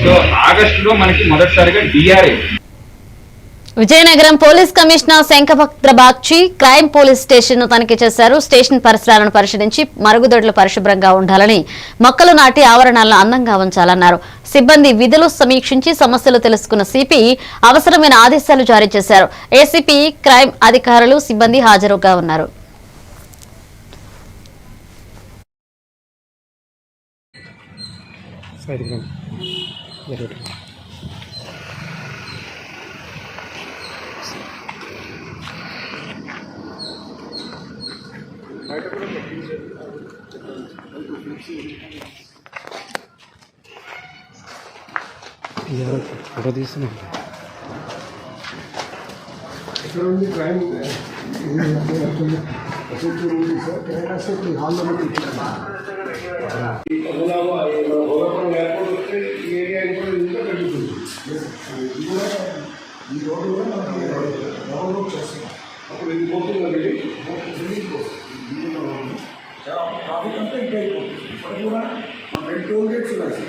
So ఆగస్టులో మనకి మొదటిసారిగా DRA. Vizianagaram police commissioner Shankhabhadra Bagchi crime police station ను తనిఖీ చేశారు. స్టేషన్ పరిసరాలను పరిశీలించి మరుగుదొడ్లు పరిశుభ్రంగా ఉండాలని, మొక్కలు నాటి ఆవరణాలను అందంగా ఉంచాలన్నారు. సిబ్బంది విధులు సమీక్షించి సమస్యలు తెలుసుకున్న సిపి అవసరమైన ఆదేశాలు జారీ చేశారు. ఏసీపీ, క్రైమ్ అధికారులు, సిబ్బంది హాజరుగా ఉన్నారు. ఫోటో తీస్తున్నా ట్రాఫిక్ అంతా ఇంకా అయిపోతుంది. ఇప్పుడు కూడా 2 గేట్స్ ఉన్నాయి.